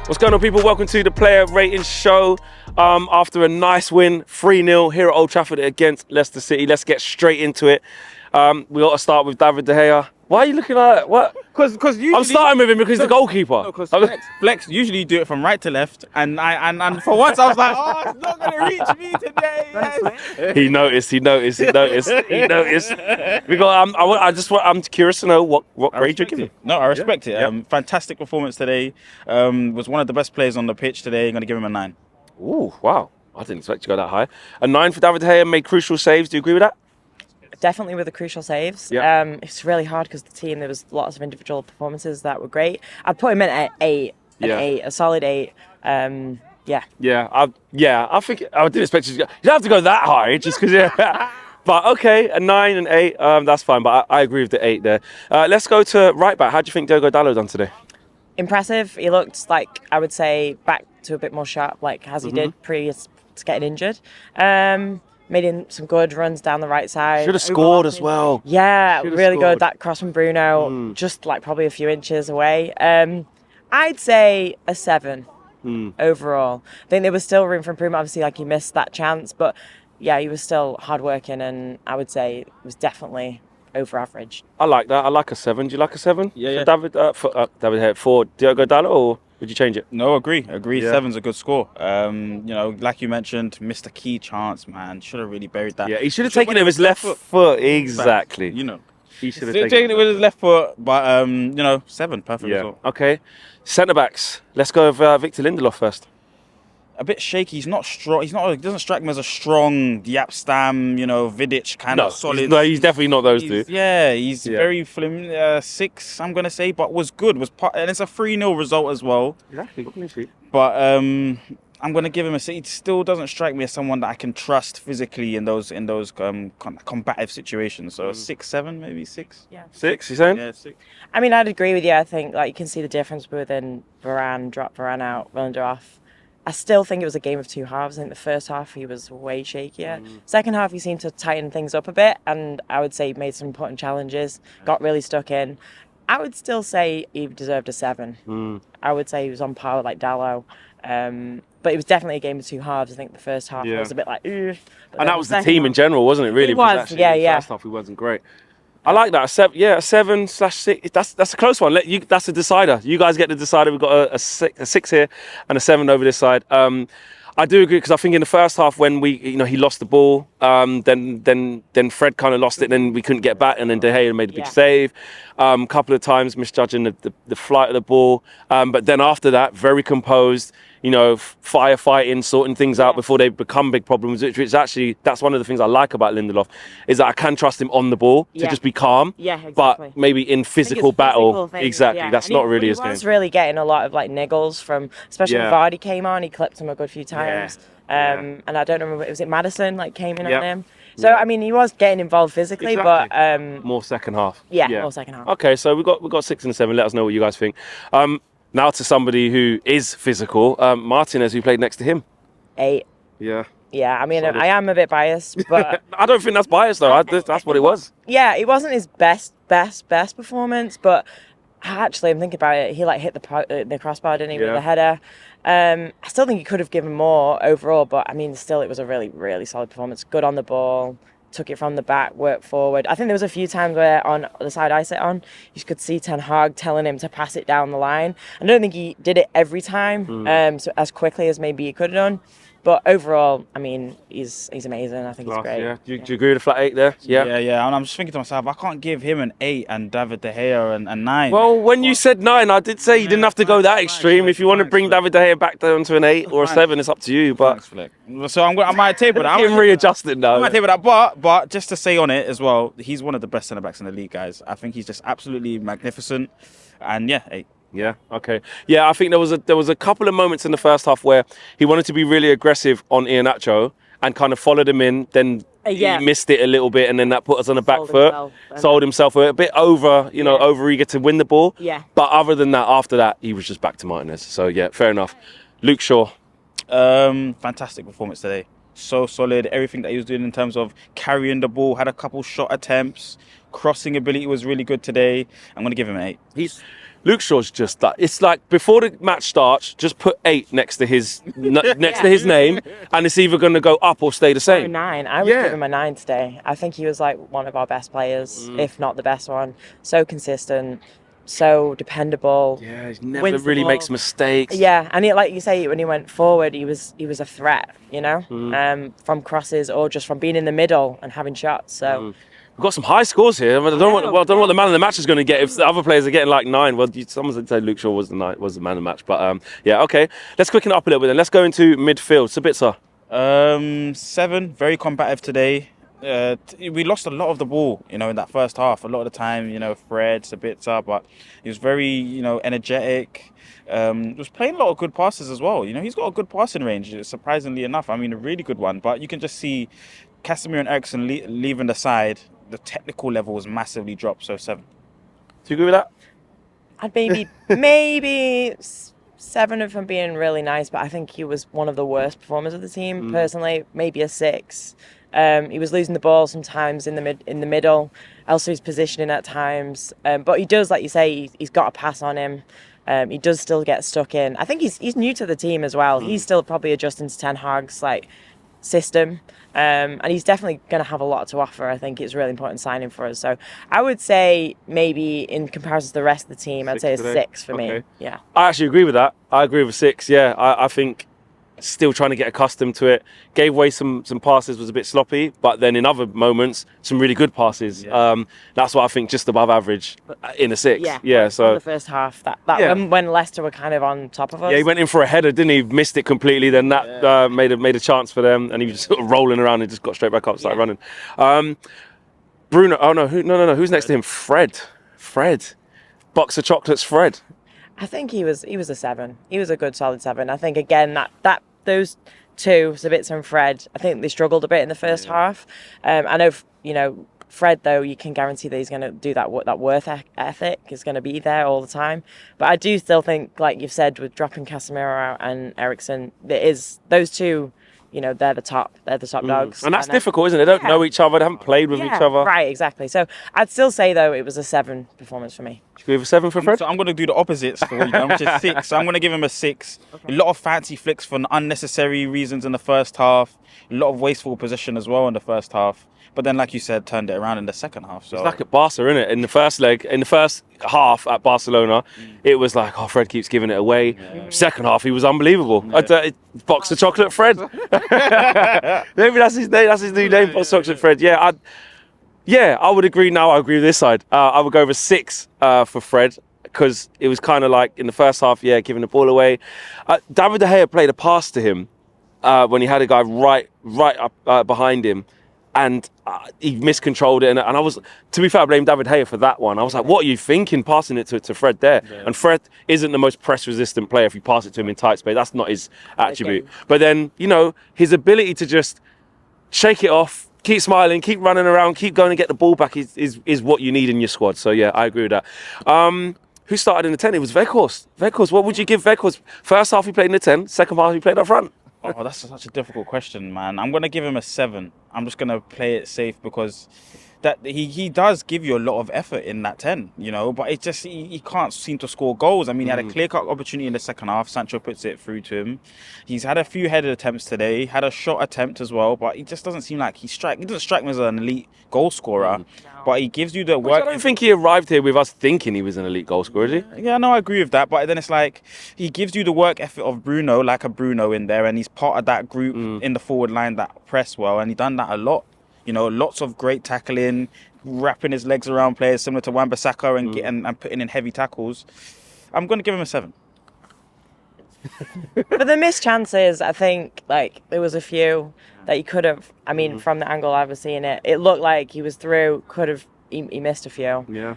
What's going on, people? Welcome to the Player Rating Show. After a nice win, 3-0 here at Old Trafford against Leicester City. Let's get straight into it. We got to start with David De Gea. Why are you looking like that? What? Because usually I'm starting with him because he's the goalkeeper. No, because flex usually you do it from right to left, and for once I was like, oh, it's not gonna reach me today. Yes. He noticed. We got. I'm curious to know what grade you're giving. No, I respect it. Yeah. Fantastic performance today. Was one of the best players on the pitch today. I'm gonna give him a 9. Ooh, wow! I didn't expect to go that high. A 9 for David De Gea. Made crucial saves. Do you agree with that? Definitely with the crucial saves. Yeah. It's really hard because the team, there was lots of individual performances that were great. I'd put him in at 8, a solid 8. I think I didn't expect you to go. You don't have to go that high, just because. Yeah. But okay, a 9 and 8, that's fine. But I agree with the 8 there. Let's go to right back. How do you think Diogo Dalot done today? Impressive. He looked like, I would say, back to a bit more sharp, like as he did previous to getting injured. Made in some good runs down the right side. Should have scored as well. Yeah, Should've really scored. good. That cross from Bruno, just like probably a few inches away. I'd say a 7 overall. I think there was still room for improvement. Obviously, like he missed that chance, but yeah, he was still hardworking, and I would say it was definitely over average. I like that. I like a 7. Do you like a 7? Yeah. For David Gea, for Diogo Dalot, or would you change it? No, agree. Yeah. 7's a good score. Like you mentioned, missed a key chance, man. Should have really buried that. Yeah, he should have taken it with his left foot. Exactly. He should have taken it with his left foot, but 7, perfect Yeah. result. Okay. Centre backs. Let's go with Victor Lindelof first. A bit shaky. He's not strong. He doesn't strike me as a strong Yapstam, Vidic kind of solid. He's definitely not those two. He's very 6, I'm gonna say, but was good. And it's a 3-0 result as well. Exactly. But I'm gonna give him a 6. He still doesn't strike me as someone that I can trust physically in those combative situations. So 6, 7, maybe 6. Yeah. 6, you saying? Yeah, 6. I mean, I'd agree with you. I think like you can see the difference within Varane, drop Varane out, Lindelof. I still think it was a game of two halves. I think the first half he was way shakier. Second half he seemed to tighten things up a bit, and I would say he made some important challenges, got really stuck in. I would still say he deserved a 7. I would say he was on par with like Dalot. But it was definitely a game of two halves. I think the first half was a bit like, ugh. And that was the team in general, wasn't it? Really, it was. Actually, Yeah. The first half he wasn't great. I like that. A 7/6. That's a close one. That's a decider. You guys get the decider. We've got a 6 here and a 7 over this side. I do agree because I think in the first half when he lost the ball, then Fred kind of lost it, then we couldn't get back, and then De Gea made a big save. A couple of times misjudging the flight of the ball, but then after that, very composed. Firefighting, sorting things out before they become big problems, which actually, that's one of the things I like about Lindelof, is that I can trust him on the ball to just be calm. Yeah, exactly. But maybe in physical battle, exactly, that's not really his game. He was really getting a lot of like niggles from, especially when Vardy came on, he clipped him a good few times. And I don't remember, was it Madison came in on him? So I mean, he was getting involved physically, but more second half. More second half. Okay, so we got 6 and a 7. Let us know what you guys think. Now to somebody who is physical, Martinez, who played next to him. 8. Yeah. Yeah, I mean, I am a bit biased, but I don't think that's biased though. That's what it was. Yeah, it wasn't his best performance, but actually, I'm thinking about it. He like hit the crossbar, didn't he, with the header? I still think he could have given more overall, but I mean, still, it was a really, really solid performance. Good on the ball. Took it from the back, worked forward. I think there was a few times where on the side I sit on, you could see Ten Hag telling him to pass it down the line. I don't think he did it every time, so as quickly as maybe he could have done. But overall, I mean, he's amazing. I think he's great. Yeah. Do you agree with the flat 8 there? Yeah. And I'm just thinking to myself, I can't give him an 8 and David De Gea a 9. Well, when you said 9, I did say you didn't have to go that extreme. If you want to bring David De Gea back down to an 8 or a 7, it's up to you. But so I might table that. I'm readjusting now. I might table that. But just to say on it as well, he's one of the best centre backs in the league, guys. I think he's just absolutely magnificent. And 8. Yeah. Okay. Yeah, I think there was a couple of moments in the first half where he wanted to be really aggressive on Iheanacho and kind of followed him in. Then he missed it a little bit, and then that put us on the back foot. Sold himself a bit over, over eager to win the ball. Yeah. But other than that, after that, he was just back to Martinez. So yeah, fair enough. Luke Shaw. Fantastic performance today. So solid. Everything that he was doing in terms of carrying the ball, had a couple shot attempts, crossing ability was really good today. I'm going to give him an 8. Luke Shaw's just that. It's like before the match starts, just put 8 next to his to his name, and it's either going to go up or stay the Or same. 9. I would give him a 9 today. I think he was like one of our best players, if not the best one. So consistent, so dependable. Yeah, he never really makes mistakes. Yeah, and like you say, when he went forward, he was a threat, you know, from crosses or just from being in the middle and having shots. So. We've got some high scores here. I don't know what the man of the match is going to get if the other players are getting like 9. Well, someone would say Luke Shaw was the man of the match. But yeah, okay. Let's quicken it up a little bit then. Let's go into midfield. Sabitzer. 7, very combative today. We lost a lot of the ball, in that first half. A lot of the time, Fred, Sabitzer, but he was very, energetic. Was playing a lot of good passes as well. He's got a good passing range, surprisingly enough. I mean, a really good one. But you can just see Casemiro and Eriksen leaving the side. The technical level was massively dropped, so 7. Do you agree with that? I'd maybe 7 of them being really nice, but I think he was one of the worst performers of the team. Personally, maybe a 6. He was losing the ball sometimes in the middle. Also, his positioning at times. But he does, like you say, he's got a pass on him. He does still get stuck in. I think he's new to the team as well. He's still probably adjusting to Ten Hag's system. And he's definitely going to have a lot to offer. I think it's a really important signing for us. So I would say maybe in comparison to the rest of the team, I'd say a 6 for me. Yeah. I actually agree with that. I agree with 6. Yeah, I think still trying to get accustomed to it. Gave away some passes, was a bit sloppy, but then in other moments, some really good passes. Yeah. That's what I think, just above average in a 6. Yeah. So the first half, when Leicester were kind of on top of us. Yeah, he went in for a header, didn't he? Missed it completely. Then that made a chance for them, and he was sort of rolling around and just got straight back up, started running. Bruno. Oh no, who's next to him? Fred. Box of chocolates, Fred. I think he was a 7. He was a good solid 7. I think again that those two, Sabitzer and Fred, I think they struggled a bit in the first half. I know Fred though, you can guarantee that he's going to do that worth ethic is going to be there all the time. But I do still think, like you've said, with dropping Casemiro out and Eriksen, there is those two. They're the top dogs. And that's difficult, isn't it? They don't know each other. They haven't played with each other. Right, exactly. So I'd still say, though, it was a 7 performance for me. Should we give a 7 for Fred? So I'm going to do the opposites for you, which is 6. So I'm going to give him a 6. Okay. A lot of fancy flicks for unnecessary reasons in the first half. A lot of wasteful possession as well in the first half. But then, like you said, turned it around in the second half. So it's like at Barca, isn't it? In the first half at Barcelona, it was like, oh, Fred keeps giving it away. Yeah. Second half, he was unbelievable. Yeah. Box of chocolate, Fred. Maybe that's his name. That's his new name, Box of chocolate, Fred. I would agree. Now I agree with this side. I would go with a 6 for Fred, because it was kind of like in the first half, giving the ball away. David De Gea played a pass to him when he had a guy right up behind him. And he miscontrolled it, and I was, to be fair, I blame David Gea for that one. I was like, what are you thinking passing it to Fred there? Yeah. And Fred isn't the most press-resistant player if you pass it to him in tight space. That's not his attribute. Okay. But then, his ability to just shake it off, keep smiling, keep running around, keep going and get the ball back is what you need in your squad. So, yeah, I agree with that. Who started in the 10? It was Weghorst. What would you give Weghorst? First half he played in the 10, second half he played up front. Oh, that's such a difficult question, man. I'm going to give him a 7. I'm just going to play it safe because that he does give you a lot of effort in that 10, but it just, he can't seem to score goals. I mean, he had a clear-cut opportunity in the second half. Sancho puts it through to him. He's had a few headed attempts today, had a shot attempt as well, but he just doesn't seem like he doesn't strike me as an elite goal scorer. But he gives you the work. I don't think he arrived here with us thinking he was an elite goal scorer, did he? Yeah, no, I agree with that. But then it's like he gives you the work effort of Bruno, like a Bruno in there, and he's part of that group in the forward line that press well, and he done that a lot. Lots of great tackling, wrapping his legs around players similar to Wan-Bissaka and putting in heavy tackles. I'm going to give him a 7. For the missed chances, I think there was a few that he could have. I mean, from the angle I was seeing it looked like he was through. He missed a few. Yeah.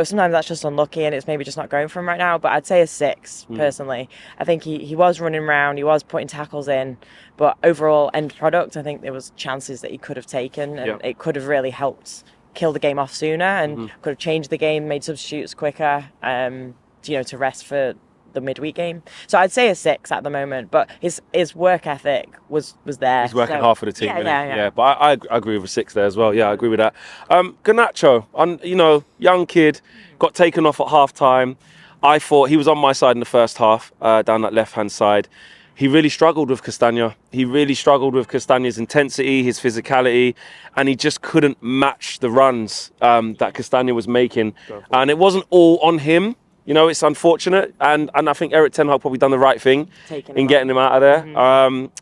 Sometimes that's just unlucky and it's maybe just not going for him right now. But I'd say a 6 personally. I think he was running around, he was putting tackles in, but overall end product, I think there was chances that he could have taken and it could have really helped kill the game off sooner and could have changed the game, made substitutes quicker. To rest for the midweek game. So I'd say a 6 at the moment, but his work ethic was there. He's working hard for the team. Yeah. But I agree with a 6 there as well. Yeah, I agree with that. Garnacho, young kid, got taken off at half time. I thought he was on my side in the first half, down that left-hand side. He really struggled with Castagna. He really struggled with Castagna's intensity, his physicality, and he just couldn't match the runs that Castagna was making. And it wasn't all on him. You know, it's unfortunate. And I think Erik ten Hag probably done the right thing in getting him out of there. Mm-hmm.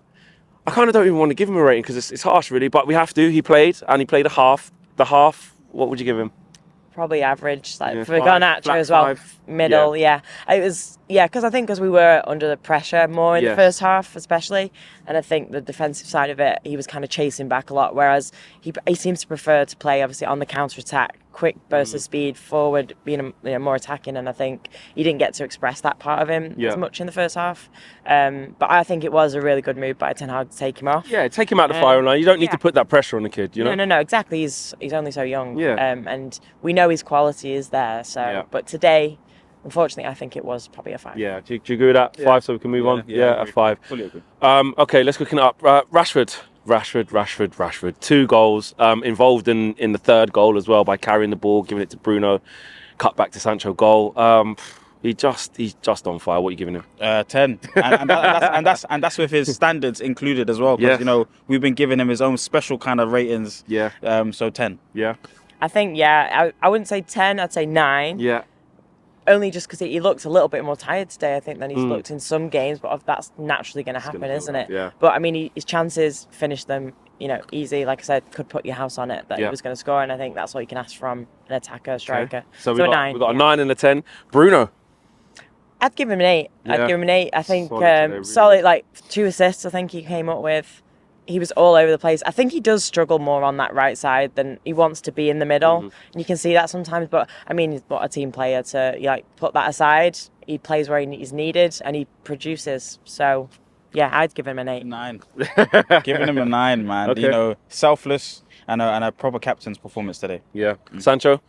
I kind of don't even want to give him a rating because it's harsh, really. But we have to. He played, and he played a half. The half, what would you give him? Probably average, like for 5, Garnacho as well, 5. middle. Yeah. It was because we were under the pressure more in the first half, especially, and I think the defensive side of it, he was kind of chasing back a lot, whereas he seems to prefer to play obviously on the counter attack, quick burst of speed forward, being more attacking, and I think he didn't get to express that part of him as much in the first half. But I think it was a really good move by Ten Hag to take him off. Yeah, take him out of the firing line. You don't need to put that pressure on the kid, you know? No, exactly. He's only so young. Yeah. And we know his quality is there. So, but today, unfortunately, I think it was probably a 5. Yeah, do you agree with that? 5, so we can move on? Yeah, a 5. Fully agree. Okay, let's quicken it up. Rashford. 2 goals. Involved in the third goal as well by carrying the ball, giving it to Bruno, cut back to Sancho goal. He's just on fire. What are you giving him? 10, and that's with his standards included as well. Because you know we've been giving him his own special kind of ratings. Yeah. So 10. Yeah. I think I wouldn't say 10. I'd say 9. Yeah. Only just because he looked a little bit more tired today, I think, than he's looked in some games. But that's naturally going to happen, isn't it? Yeah. But I mean, his chances, finished them, easy. Like I said, could put your house on it that he was going to score, and I think that's all you can ask from an attacker, striker. Okay. So a 9. We've got a 9 and a 10. Bruno. I'd give him an 8. I'd give him an 8. I think Solid, solid, like 2 assists. I think he came up with. He was all over the place. I think he does struggle more on that right side than he wants to be in the middle. And you can see that sometimes. But I mean, he's not a team player to put that aside. He plays where he's needed and he produces. So yeah, I'd give him an 8. 9. Giving him a 9, man. Okay. You know, selfless and a proper captain's performance today. Yeah. Sancho.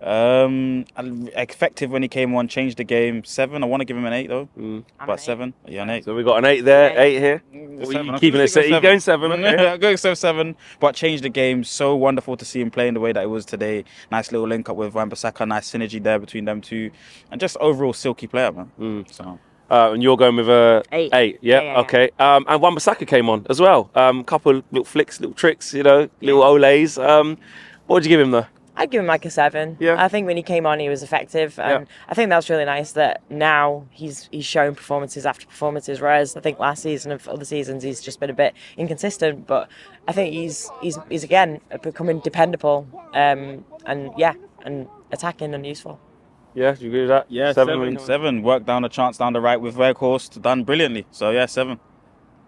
Effective when he came on, changed the game. 7. I want to give him an 8 though. But 7. Yeah, an 8. So we got an 8 there, 8 here. You keeping it? You're going 7. Okay. I'm going 7. But changed the game. So wonderful to see him playing the way that it was today. Nice little link up with Wan-Bissaka. Nice synergy there between them two, and just overall silky player, man. So. And you're going with a 8. 8, yeah? Okay. And Wan-Bissaka came on as well. Couple little flicks, little tricks, little olays. What would you give him though? I'd give him like a 7. Yeah. I think when he came on, he was effective, and I think that's really nice that now he's shown performances after performances. Whereas I think last season and other seasons he's just been a bit inconsistent. But I think he's again becoming dependable, and attacking and useful. Yeah, do you agree with that? Yeah, 7. Worked down a chance down the right with Weghorst, done brilliantly. So yeah, 7.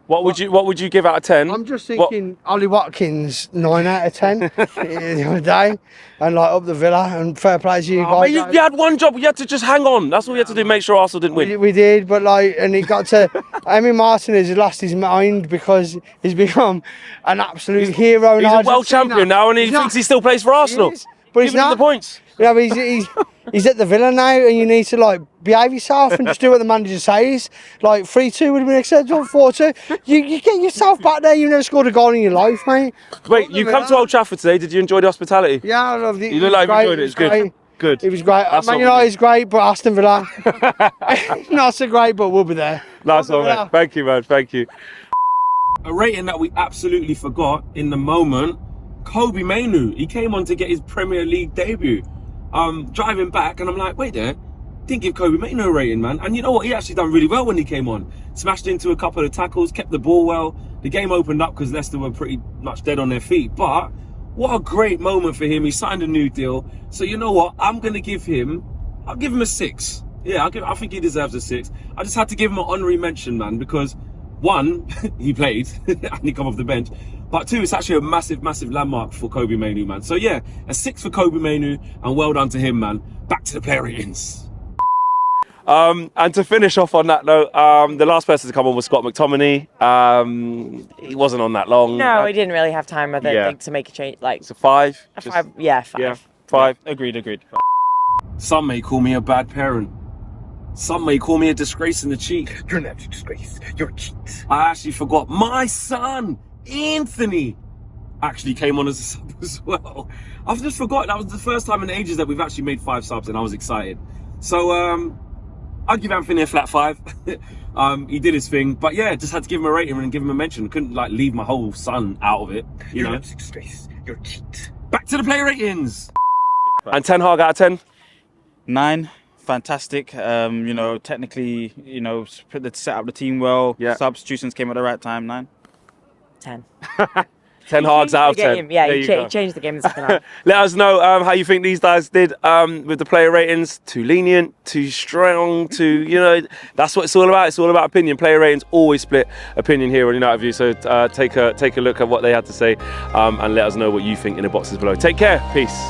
What would you give out of 10? I'm just thinking Ollie Watkins 9 out of 10 the other day, and like up the Villa, and fair play to you guys. You had one job. You had to just hang on. That's all you had to do. Make sure Arsenal didn't win. We did, but and he got to. Emi Martinez has lost his mind because he's become an absolute hero. He's a world champion now, and he thinks he still plays for Arsenal. But he's not. The points. Yeah, but he's at the Villa now, and you need to behave yourself and just do what the manager says. 3-2 would have been acceptable. 4-2. You get yourself back there. You've never scored a goal in your life, mate. Wait, you come to Old Trafford today. Did you enjoy the hospitality? Yeah, I loved it. You look like you enjoyed it. It's good. Good. It was great. Man United is great, but Aston Villa not so great, but we'll be there. Nice one, mate. Thank you, man. Thank you. A rating that we absolutely forgot in the moment. Kobe Mainoo. He came on to get his Premier League debut. Driving back, and I'm like, wait there, didn't give Kobe Mainoo a rating, man. And you know what? He actually done really well when he came on. Smashed into a couple of tackles, kept the ball well. The game opened up because Leicester were pretty much dead on their feet. But what a great moment for him. He signed a new deal. So you know what? I'll give him a 6. Yeah, I think he deserves a 6. I just had to give him an honorary mention, man, because 1, he played and he come off the bench. But 2, it's actually a massive, massive landmark for Kobe Mainoo, man. So yeah, a 6 for Kobe Mainoo, and well done to him, man. Back to the player ratings. And to finish off on that note, the last person to come on was Scott McTominay. He wasn't on that long. No, he didn't really have time, I don't think, to make a change. It's a 5. A 5. Yeah, 5. Yeah, 5. Agreed. Some may call me a bad parent. Some may call me a disgrace in the cheek. You're not a disgrace. You're a cheat. I actually forgot my son, Anthony, actually came on as a sub as well. I've just forgotten. That was the first time in ages that we've actually made 5 subs, and I was excited. So I'd give Anthony a flat 5. He did his thing, but yeah, just had to give him a rating and give him a mention. Couldn't like leave my whole son out of it. You're not a disgrace. You're a cheat. Back to the player ratings. And Ten Hag out of 10. 9. Fantastic. You know, technically, you know, set up the team well. Yeah. Substitutions came at the right time. 9. 10. 10 Hags out of 10. Game. Yeah, There he you go. changed the game in the second half. Let us know how you think these guys did with the player ratings. Too lenient, too strong, too, you know, that's what it's all about. It's all about opinion. Player ratings always split opinion here on United View. So take a look at what they had to say and let us know what you think in the boxes below. Take care. Peace.